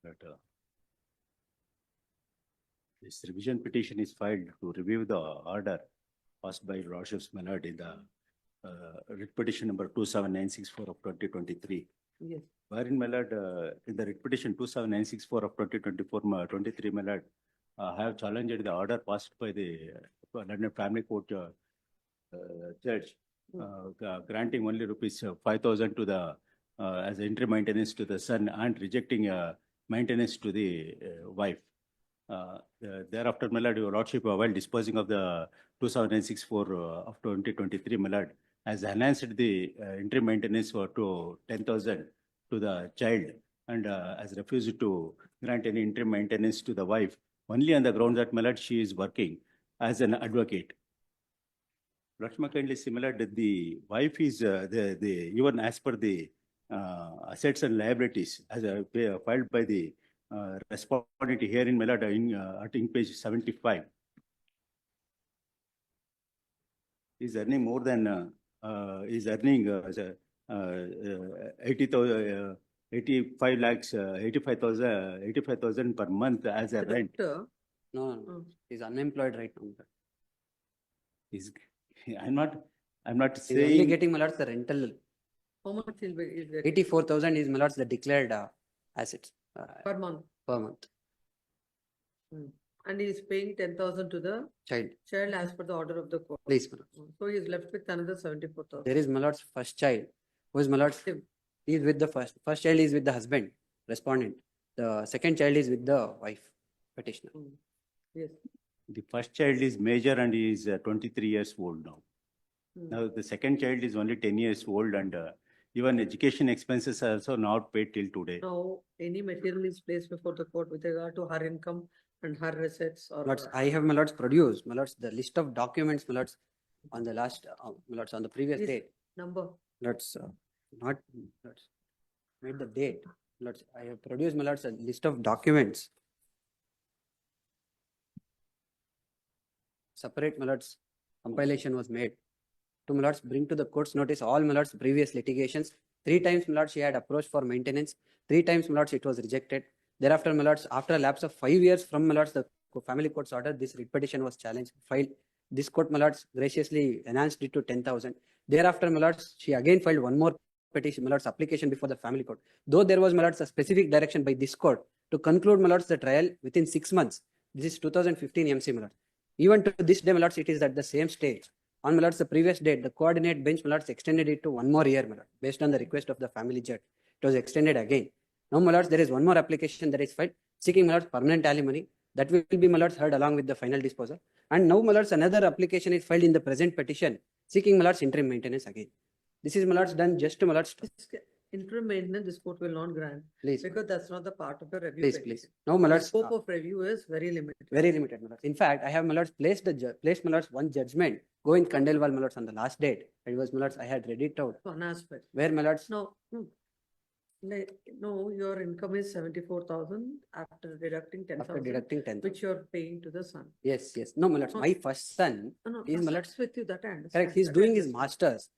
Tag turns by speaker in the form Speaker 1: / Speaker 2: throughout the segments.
Speaker 1: that this revision petition is filed to review the order passed by Lordships Malad in the writ petition number 27964 of 2023.
Speaker 2: Yes.
Speaker 1: Wherein Malad, in the writ petition 27964 of 2024-23, Malad, have challenged the order passed by the London Family Court judge, granting only rupees 5,000 to the as interim maintenance to the son and rejecting maintenance to the wife. Thereafter, Malad, your Lordship, while disposing of the 27964 of 2023, Malad, has enhanced the interim maintenance to 10,000 to the child and has refused to grant any interim maintenance to the wife only on the ground that, Malad, she is working as an advocate. Lakshma kindly similar that the wife is even as per the assets and liabilities as filed by the respondent here in Malad in page 75 is earning more than is earning 80,000 85 lakhs 85,000 per month as a rent.
Speaker 3: No, he's unemployed right now.
Speaker 1: Is I'm not
Speaker 3: He's
Speaker 1: saying
Speaker 3: only getting, my lords, the rental.
Speaker 2: How much will be is it
Speaker 3: 84,000 is, my lords, the declared assets
Speaker 2: per month?
Speaker 3: per month.
Speaker 2: And he is paying 10,000 to the
Speaker 3: Child,
Speaker 2: child as per the order of the court.
Speaker 3: please, my lords.
Speaker 2: So he is left with another 74,000.
Speaker 3: There is, my lords, first child. Who is, my lords?
Speaker 2: Him.
Speaker 3: He is with the first child is with the husband, respondent. The second child is with the wife, petitioner.
Speaker 2: Yes.
Speaker 1: the first child is major and he is 23 years old now. Now the second child is only 10 years old and even education expenses are also not paid till today.
Speaker 2: Now, any material is placed before the court with regard to her income and her assets or.
Speaker 3: My lords, I have, my lords, produced, my lords, the list of documents, my lords, on the last, my lords, on the previous
Speaker 2: Yes.
Speaker 3: date.
Speaker 2: Number.
Speaker 3: Lords, not, lords, made the date. Lords, I have produced, my lords, a list of documents. Separate, my lords, compilation was made. To, my lords, bring to the court's notice all, my lords, previous litigations. 3 times, my lords, she had approached for maintenance. 3 times, my lords, it was rejected. Thereafter, my lords, after a lapse of 5 years from, my lords, the family court's order, this writ petition was challenged, filed. This court, my lords, graciously enhanced it to 10,000. Thereafter, my lords, she again filed one more petition, my lords, application before the family court. Though there was, my lords, a specific direction by this court to conclude, my lords, the trial within 6 months. This is 2015 MC, my lords. Even to this day, my lords, it is at the same stage. On, my lords, the previous date, the coordinate bench, my lords, extended it to 1 more year, my lords, based on the request of the family judge. It was extended again. Now, my lords, there is one more application that is filed, seeking, my lords, permanent alimony. That will be, my lords, heard along with the final disposal. And now, my lords, another application is filed in the present petition, seeking, my lords, interim maintenance again. This is, my lords, done just to, my lords.
Speaker 2: Interim maintenance, this court will not grant.
Speaker 3: Please,
Speaker 2: Because that's not the part of the review.
Speaker 3: please,
Speaker 2: petition.
Speaker 3: please. Now, my
Speaker 2: The
Speaker 3: lords,
Speaker 2: scope of review is very limited.
Speaker 3: very limited, my lords. In fact, I have, my lords, placed my lords, one judgment, go in Kandelwal, my lords, on the last date. It was, my lords, I had read it out.
Speaker 2: One aspect.
Speaker 3: Where, my lords,
Speaker 2: No, no, your income is 74,000 after deducting
Speaker 3: after
Speaker 2: 10,000,
Speaker 3: deducting 10,000.
Speaker 2: which you're paying to the son.
Speaker 3: Yes, yes. No, my lords,
Speaker 2: No.
Speaker 3: my first son,
Speaker 2: No,
Speaker 3: He's my lords.
Speaker 2: that's with you, that I understand.
Speaker 3: correct, he's
Speaker 2: That
Speaker 3: doing
Speaker 2: I
Speaker 3: his
Speaker 2: just-
Speaker 3: masters.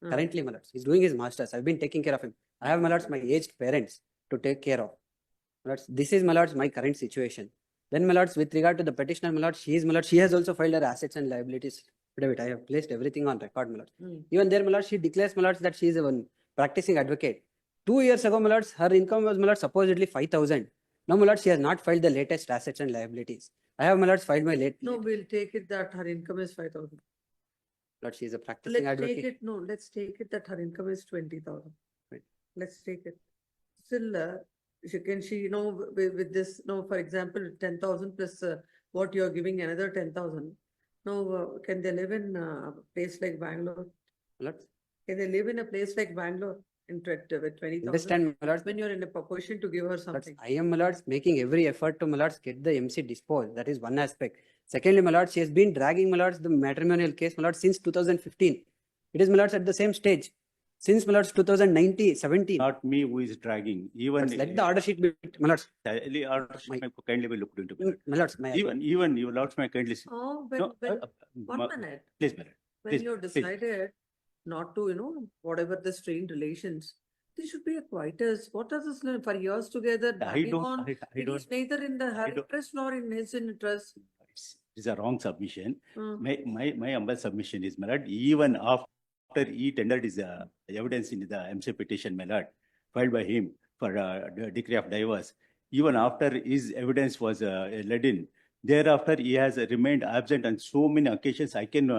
Speaker 2: Uh,
Speaker 3: Currently, my lords, he's doing his masters. I've been taking care of him. I have, my lords, my aged parents to take care of. My lords, this is, my lords, my current situation. Then, my lords, with regard to the petitioner, my lords, she has also filed her assets and liabilities. Affidavit. I have placed everything on record, my lords. Even there, my lords, she declares, my lords, that she is a practicing advocate. 2 years ago, my lords, her income was, my lords, supposedly 5,000. Now, my lords, she has not filed the latest assets and liabilities. I have, my lords, filed my
Speaker 2: No, we'll take it that her income is 5,000.
Speaker 3: Lord, she is a practicing
Speaker 2: Let's take
Speaker 3: advocate.
Speaker 2: it, no, let's take it that her income is 20,000.
Speaker 3: Right.
Speaker 2: Let's take it. Still, she, with this, for example, 10,000 plus what you're giving another 10,000. Now, can they live in a place like Bangalore?
Speaker 3: My lords,
Speaker 2: Can they live in a place like Bangalore with 20,000?
Speaker 3: understand, my lords,
Speaker 2: When you're in a position to give her
Speaker 3: Lords,
Speaker 2: something.
Speaker 3: I am, my lords, making every effort to, my lords, get the MC disposed. That is one aspect. Secondly, my lords, she has been dragging, my lords, the matrimonial case, my lords, since 2015. It is, my lords, at the same stage. Since, my lords, 2019, 17.
Speaker 1: Not me who is dragging. Even
Speaker 3: Lords, let the order sheet be, my lords,
Speaker 1: the order sheet may kindly be looked into.
Speaker 3: my lords, my,
Speaker 1: Even you lords may kindly.
Speaker 2: Oh,
Speaker 1: No,
Speaker 2: one minute.
Speaker 1: please, madam.
Speaker 2: When
Speaker 1: Please,
Speaker 2: you
Speaker 1: please.
Speaker 2: decided not to, whatever the strained relations, They should be a quieters. What does this mean? For years together,
Speaker 1: I
Speaker 2: dragging
Speaker 1: don't,
Speaker 2: on?
Speaker 1: I
Speaker 2: It
Speaker 1: don't,
Speaker 2: is neither in her
Speaker 1: don't-
Speaker 2: interest nor in his interest.
Speaker 1: it's a wrong submission.
Speaker 2: Hmm.
Speaker 1: My humble submission is, my lord, even after he tendered his evidence in the MC petition, my lord, filed by him for the decree of divorce, even after his evidence was let in, thereafter he has remained absent on so many occasions. I can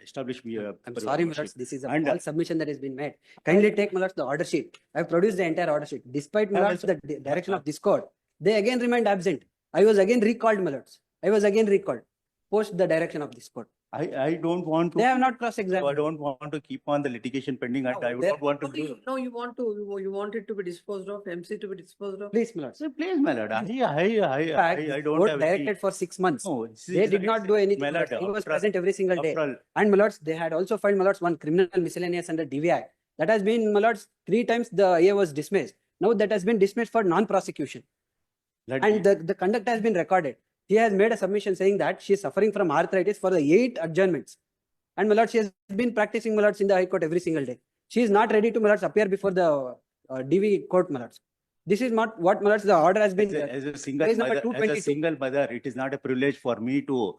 Speaker 1: establish me.
Speaker 3: I'm sorry, my lords, this is a
Speaker 1: And-
Speaker 3: false submission that has been made. Kindly take, my lords, the order sheet. I have produced the entire order sheet. Despite, my lords, the direction of this court, they again remained absent. I was again recalled, my lords. I was again recalled. Post the direction of this court.
Speaker 1: I don't want
Speaker 3: They
Speaker 1: to,
Speaker 3: have not
Speaker 1: I
Speaker 3: cross-examined.
Speaker 1: don't want to keep on the litigation pending, and
Speaker 3: No,
Speaker 1: I would
Speaker 3: there-
Speaker 1: not want to
Speaker 2: No,
Speaker 1: do.
Speaker 2: you want you want it to be disposed of, MC to be disposed of.
Speaker 3: Please, my lords.
Speaker 1: So please, my lord,
Speaker 3: In fact,
Speaker 1: I
Speaker 3: the
Speaker 1: don't
Speaker 3: court
Speaker 1: have any.
Speaker 3: directed for 6 months.
Speaker 1: No,
Speaker 3: They did not do anything.
Speaker 1: My
Speaker 3: My
Speaker 1: lord,
Speaker 3: lords. He was
Speaker 1: after all-
Speaker 3: present every single day.
Speaker 1: after all,
Speaker 3: And, my lords, they had also filed, my lords, one criminal miscellaneous under DV Act. That has been, my lords, 3 times the IA was dismissed. Now that has been dismissed for non-prosecution.
Speaker 1: let
Speaker 3: And
Speaker 1: me-
Speaker 3: the conduct has been recorded. He has made a submission saying that she is suffering from arthritis for the 8 adjournments. And, my lord, she has been practicing, my lords, in the High Court every single day. She is not ready to, my lords, appear before the DV court, my lords. This is not what, my lords, the order has been.
Speaker 1: as a single
Speaker 3: Case number
Speaker 1: mother,
Speaker 3: 222.
Speaker 1: it is not a privilege for me to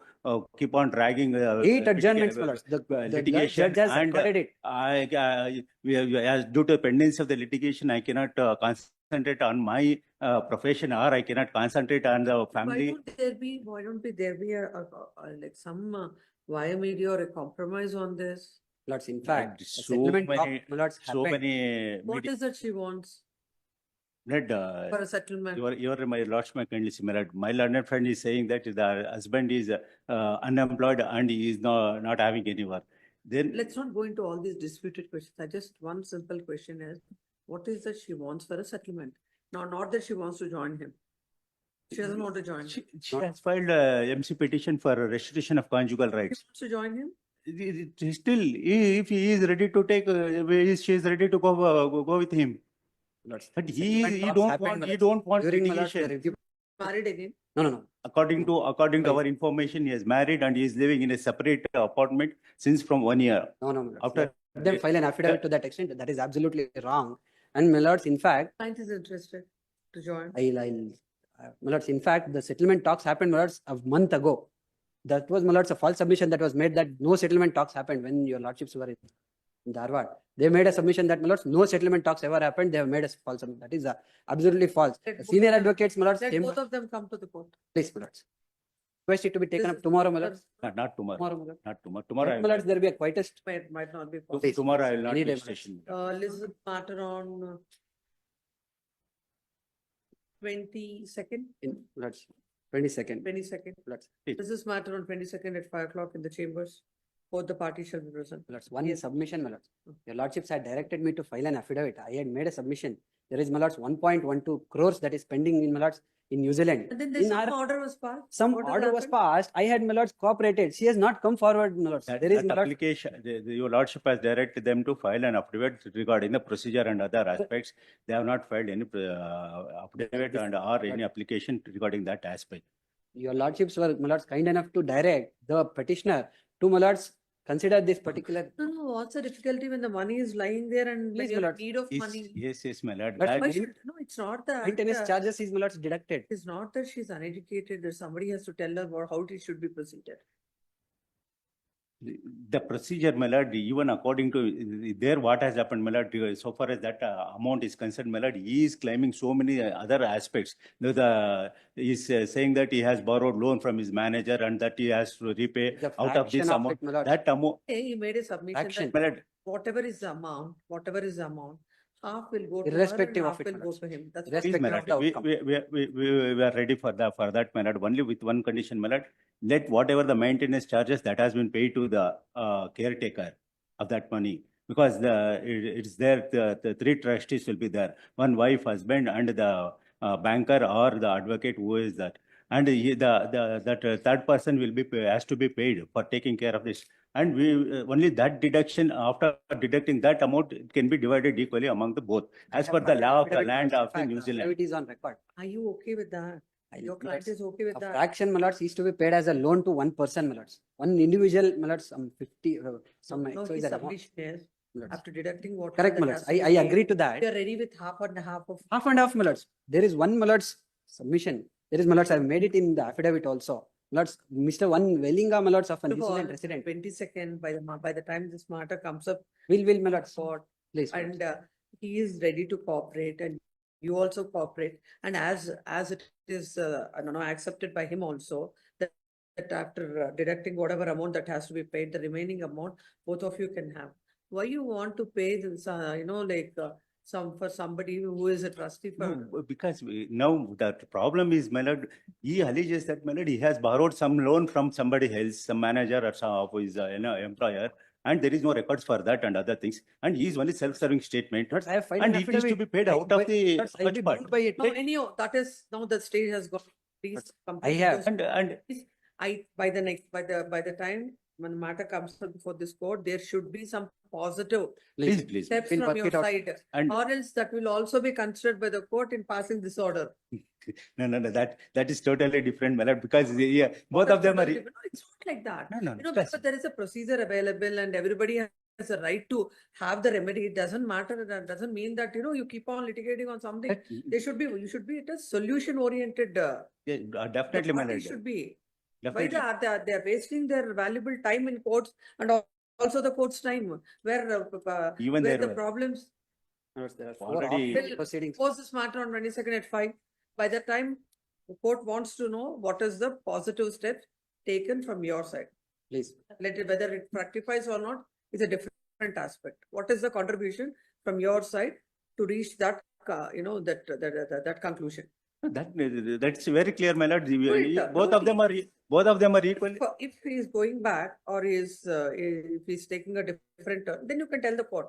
Speaker 1: keep on dragging.
Speaker 3: 8 adjournments, my lords. The
Speaker 1: litigation
Speaker 3: judge has
Speaker 1: and,
Speaker 3: recorded it.
Speaker 1: As due to pendency of the litigation, I cannot concentrate on my profession, or I cannot concentrate on the family.
Speaker 2: Why don't there be like some via media or a compromise on this?
Speaker 3: Lords, in fact, a
Speaker 1: So
Speaker 3: settlement talk,
Speaker 1: many-
Speaker 3: my lords,
Speaker 1: So
Speaker 3: happened.
Speaker 1: many.
Speaker 2: What is that she wants
Speaker 3: Uh,
Speaker 2: for a settlement?
Speaker 1: Your my lordship, my kindly similar. My learned friend is saying that the husband is unemployed and he is not having any work. Then
Speaker 2: Let's not go into all these disputed questions. I just, one simple question is, what is that she wants for a settlement? No, not that she wants to join him. She doesn't want to join him.
Speaker 1: she has filed a MC petition for restitution of conjugal
Speaker 2: She
Speaker 1: rights.
Speaker 2: wants to join him?
Speaker 1: Still, if he is ready to take, she is ready to go with him.
Speaker 3: Lords,
Speaker 1: But
Speaker 3: settlement
Speaker 1: he
Speaker 3: talks
Speaker 1: don't
Speaker 3: happened,
Speaker 1: want,
Speaker 3: my
Speaker 1: he
Speaker 3: lords.
Speaker 1: don't want
Speaker 3: During, my lords, the
Speaker 1: litigation.
Speaker 3: review.
Speaker 2: Married again?
Speaker 3: No.
Speaker 1: According to our information, he is married and he is living in a separate apartment since from 1 year.
Speaker 3: No, my lords.
Speaker 1: After
Speaker 3: Let them file an affidavit to that extent. That is absolutely wrong. And, my lords, in fact,
Speaker 2: Client is interested to join.
Speaker 3: my lords, in fact, the settlement talks happened, my lords, a month ago. That was, my lords, a false submission that was made that no settlement talks happened when your lordships were in Dharwad. They made a submission that, my lords, no settlement talks ever happened. They have made a false submission. That is absolutely false.
Speaker 2: Let
Speaker 3: The
Speaker 2: both
Speaker 3: senior
Speaker 2: of them-
Speaker 3: advocates, my lords,
Speaker 2: Let
Speaker 3: came,
Speaker 2: both of them come to the court.
Speaker 3: please, my lords. Request it to be taken
Speaker 2: This
Speaker 3: up tomorrow, my lords.
Speaker 1: not tomorrow,
Speaker 3: Tomorrow, my lords.
Speaker 1: not tomorrow. Tomorrow,
Speaker 3: My lords, there will be a quietest.
Speaker 2: Might not be
Speaker 3: Please.
Speaker 2: possible.
Speaker 1: tomorrow I will not
Speaker 3: Any
Speaker 1: be
Speaker 3: day,
Speaker 1: station.
Speaker 2: Elizabeth matter on 22nd,
Speaker 3: Lords, 22nd.
Speaker 2: 22nd.
Speaker 3: Lords,
Speaker 2: This is matter on 22nd at 5 o'clock in the chambers. Both the parties shall be present.
Speaker 3: lords, one
Speaker 2: Yes.
Speaker 3: submission, my lords. Your lordships had directed me to file an affidavit. I had made a submission. There is, my lords, 1.12 crores that is pending in, my lords, in New Zealand.
Speaker 2: And then there's
Speaker 3: In
Speaker 2: some
Speaker 3: our-
Speaker 2: order was passed.
Speaker 3: Some
Speaker 2: What has
Speaker 3: order was
Speaker 2: happened?
Speaker 3: passed. I had, my lords, cooperated. She has not come forward, my lords.
Speaker 1: That
Speaker 3: There is, my
Speaker 1: that
Speaker 3: lords,
Speaker 1: application, your lordship has directed them to file an affidavit regarding the procedure and other aspects. They have not filed any affidavit and or any application regarding that aspect.
Speaker 3: your lordships were, my lords, kind enough to direct the petitioner to, my lords, consider this particular.
Speaker 2: No, what's the difficulty when the money is lying there and when
Speaker 3: Please,
Speaker 2: you're
Speaker 3: my
Speaker 2: in
Speaker 3: lord.
Speaker 2: need of
Speaker 1: Yes,
Speaker 2: money?
Speaker 1: yes, my lord.
Speaker 3: But
Speaker 1: That-
Speaker 2: Why
Speaker 3: Why
Speaker 2: should, no, it's not that.
Speaker 3: Maintenance charges is, my lords, deducted.
Speaker 2: It's not that she's uneducated, that somebody has to tell her how it should be proceeded.
Speaker 1: The procedure, my lord, even according to there, what has happened, my lord, so far as that amount is concerned, my lord, he is claiming so many other aspects. He is saying that he has borrowed loan from his manager and that he has to repay
Speaker 3: The
Speaker 1: out of this
Speaker 3: fraction
Speaker 1: amount.
Speaker 3: it, my lords.
Speaker 1: That amount,
Speaker 2: Hey, he made a submission
Speaker 3: Action.
Speaker 2: that
Speaker 1: my lord,
Speaker 2: whatever is the amount, half will go to her and
Speaker 3: Irrespective of
Speaker 2: half
Speaker 3: it,
Speaker 2: will go
Speaker 3: madam.
Speaker 2: to him. That's
Speaker 3: Irrespective
Speaker 1: please, my
Speaker 3: of the
Speaker 1: lord,
Speaker 3: outcome.
Speaker 1: we are ready for that, my lord, only with one condition, my lord. Let whatever the maintenance charges that has been paid to the caretaker of that money, because it's there, the 3 trustees will be there, one wife, husband, and the banker or the advocate who is that. And that third person will be has to be paid for taking care of this. And we only that deduction, after deducting that amount, it can be divided equally among the both, as per the law of the land of the New Zealand.
Speaker 3: Affidavit is on record.
Speaker 2: Are you okay with that? Your client is okay with
Speaker 3: A
Speaker 2: that?
Speaker 3: fraction, my lords, is to be paid as a loan to one person, my lords. One individual, my lords, 50, some
Speaker 2: No,
Speaker 3: so is
Speaker 2: his
Speaker 3: that amount.
Speaker 2: submission is,
Speaker 3: my lords.
Speaker 2: after deducting what.
Speaker 3: Correct, my lords. I agree to that.
Speaker 2: We are ready with half and half of.
Speaker 3: Half and half, my lords. There is one, my lords, submission. There is, my lords, I have made it in the affidavit also. My lords, Mr. One Wellinga, my lords, of a New Zealand resident.
Speaker 2: 22nd, by the time this matter comes up
Speaker 3: Will, my lords.
Speaker 2: for,
Speaker 3: Please, my lords.
Speaker 2: and he is ready to cooperate and you also cooperate. And as it is, accepted by him also, that after deducting whatever amount that has to be paid, the remaining amount, both of you can have. Why you want to pay this, for somebody who is a trustee for?
Speaker 1: No, because now the problem is, my lord, he alleges that, my lord, he has borrowed some loan from somebody else, some manager or some of his employer, and there is no records for that and other things, and he is only self-serving statement,
Speaker 3: Lords, I have filed
Speaker 1: and
Speaker 3: an
Speaker 1: it is to
Speaker 3: affidavit.
Speaker 1: be paid
Speaker 3: I-
Speaker 1: out of the
Speaker 3: Lords, I will be
Speaker 1: such part.
Speaker 3: bound by it.
Speaker 2: No, anyhow, that is, now the stage has gone. Please
Speaker 3: I have.
Speaker 1: And
Speaker 2: by the time when matter comes before this court, there should be some positive
Speaker 1: please,
Speaker 2: steps
Speaker 3: We'll
Speaker 2: from
Speaker 3: work
Speaker 2: your
Speaker 3: it out.
Speaker 2: side.
Speaker 1: and
Speaker 2: Or else that will also be considered by the court in passing this order.
Speaker 1: no, that is totally different, my lord, because both of them are.
Speaker 2: No, it's not like that.
Speaker 1: No,
Speaker 2: You know,
Speaker 1: because-
Speaker 2: because there is a procedure available and everybody has a right to have the remedy. It doesn't matter. That doesn't mean that, you keep on litigating on something. You should be at a solution oriented.
Speaker 1: Yeah, definitely, my lord.
Speaker 2: Should be. Why
Speaker 1: Definitely.
Speaker 2: they are wasting their valuable time in courts and also the court's time where
Speaker 1: Even
Speaker 2: where
Speaker 1: there
Speaker 2: the problems.
Speaker 3: Lords, there are four
Speaker 1: Already-
Speaker 3: ongoing proceedings.
Speaker 2: Post this matter on 22nd at 5. By that time, the court wants to know what is the positive steps taken from your side.
Speaker 3: Please.
Speaker 2: Whether it fructifies or not is a different aspect. What is the contribution from your side to reach that, that conclusion?
Speaker 1: That's very clear, my lord.
Speaker 2: it,
Speaker 1: Both
Speaker 2: no,
Speaker 1: of them are equal.
Speaker 2: If he is going back or if he's taking a different turn, then you can tell the court.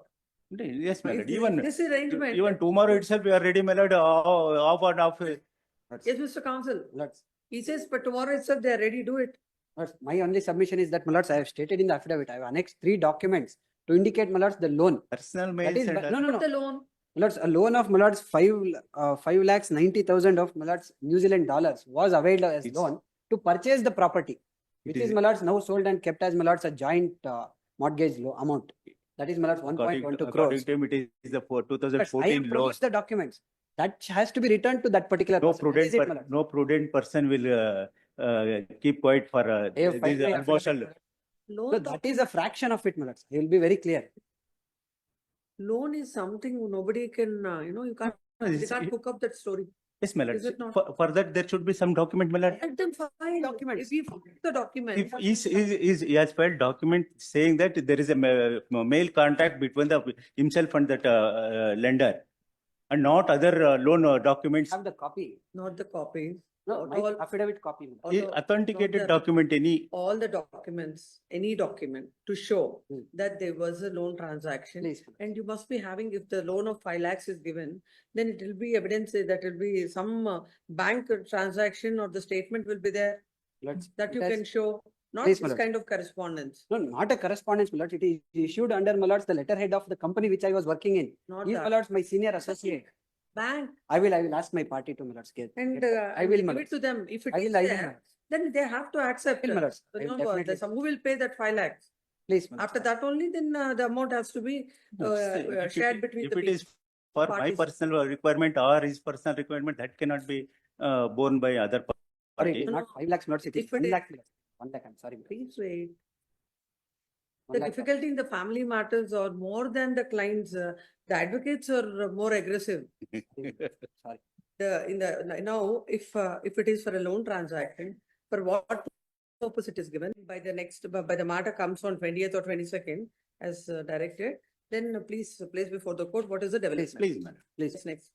Speaker 1: Yes, my lord.
Speaker 2: If
Speaker 1: Even
Speaker 2: this arrangement.
Speaker 1: tomorrow itself, we are ready, my lord. Off and off.
Speaker 2: Yes, Mr. Counsel.
Speaker 3: Lords,
Speaker 2: He says, but tomorrow itself they are ready, do it.
Speaker 3: Lords, my only submission is that, my lords, I have stated in the affidavit, I have annexed 3 documents to indicate, my lords, the loan.
Speaker 1: Personal mails
Speaker 3: is
Speaker 1: and
Speaker 3: no, no,
Speaker 2: Not the loan.
Speaker 3: My lords, a loan of, my lords, 5,90,000 of, my lords, New Zealand dollars was availed as
Speaker 1: It's-
Speaker 3: loan to purchase the property, which
Speaker 1: It
Speaker 3: is,
Speaker 1: is-
Speaker 3: my lords, now sold and kept as, my lords, a joint mortgage amount. That is, my lords,
Speaker 1: according
Speaker 3: 1.12
Speaker 1: to
Speaker 3: crores.
Speaker 1: him, it is the
Speaker 3: Lords, I
Speaker 1: 2014
Speaker 3: have
Speaker 1: loan.
Speaker 3: produced the documents. That has to be returned to that particular
Speaker 1: No
Speaker 3: person. That is it, my lords.
Speaker 1: no prudent person will keep quiet for
Speaker 3: I have filed
Speaker 1: this
Speaker 3: my
Speaker 1: emotional.
Speaker 3: affidavit.
Speaker 2: Loan,
Speaker 3: So that is a fraction of it, my lords. I will be very clear.
Speaker 2: loan is something nobody can, you can't cook up that story.
Speaker 1: Yes, my lord.
Speaker 2: Is it not?
Speaker 1: For that, there should be some document, my lord.
Speaker 2: Let them file
Speaker 3: Documents.
Speaker 2: If you file the document.
Speaker 1: If he has filed document saying that there is a mail contact between himself and that lender, and not other loan documents,
Speaker 3: Have the copy.
Speaker 2: Not the copies.
Speaker 3: No, my
Speaker 2: All-
Speaker 3: affidavit copy. my lords.
Speaker 2: although-
Speaker 1: authenticated
Speaker 2: not the-
Speaker 1: document, any.
Speaker 2: all the documents, any document to show
Speaker 3: Hmm.
Speaker 2: that there was a loan transaction.
Speaker 3: Please.
Speaker 2: And you must be having, if the loan of 5 lakhs is given, then it will be evidence that will be some bank transaction or the statement will be there
Speaker 3: Lords,
Speaker 2: that you
Speaker 3: it has-
Speaker 2: can show, not
Speaker 3: Please, my
Speaker 2: this
Speaker 3: lord.
Speaker 2: kind of correspondence,
Speaker 3: No, not a correspondence, my lord. It is issued under, my lords, the letterhead of the company which I was working in.
Speaker 2: not
Speaker 3: He is, my
Speaker 2: that.
Speaker 3: lords, my senior associate.
Speaker 2: Bank.
Speaker 3: I will ask my party to, my lords, get.
Speaker 2: And
Speaker 3: get- I will, my
Speaker 2: give it
Speaker 3: lords.
Speaker 2: to them. If it
Speaker 3: I
Speaker 2: is
Speaker 3: will, my
Speaker 2: there,
Speaker 3: lords.
Speaker 2: then they have to accept.
Speaker 3: I will, my lords. I
Speaker 2: You
Speaker 3: will
Speaker 2: know,
Speaker 3: definitely.
Speaker 2: some who will pay that 5 lakhs.
Speaker 3: Please, my lords.
Speaker 2: After that only, then the amount has to be shared between
Speaker 1: If
Speaker 2: the
Speaker 1: it is for my
Speaker 2: parties.
Speaker 1: personal requirement or his personal requirement, that cannot be borne by other
Speaker 3: Sorry, it
Speaker 1: party.
Speaker 3: is not 5 lakhs, my lords. It is
Speaker 2: If it
Speaker 3: 1
Speaker 2: is-
Speaker 3: lakh. my lords. 1 lakh, I'm sorry. my lords.
Speaker 2: Please wait.
Speaker 3: 1
Speaker 2: The
Speaker 3: lakh,
Speaker 2: difficulty in the family matters are more than the clients. The advocates are more aggressive.
Speaker 3: Sorry.
Speaker 2: Now, if it is for a loan transaction, for what purpose it is given by the matter comes on 20th or 22nd as directed, then please place before the court what is the development.
Speaker 1: Please, madam.
Speaker 3: Please.
Speaker 2: Next.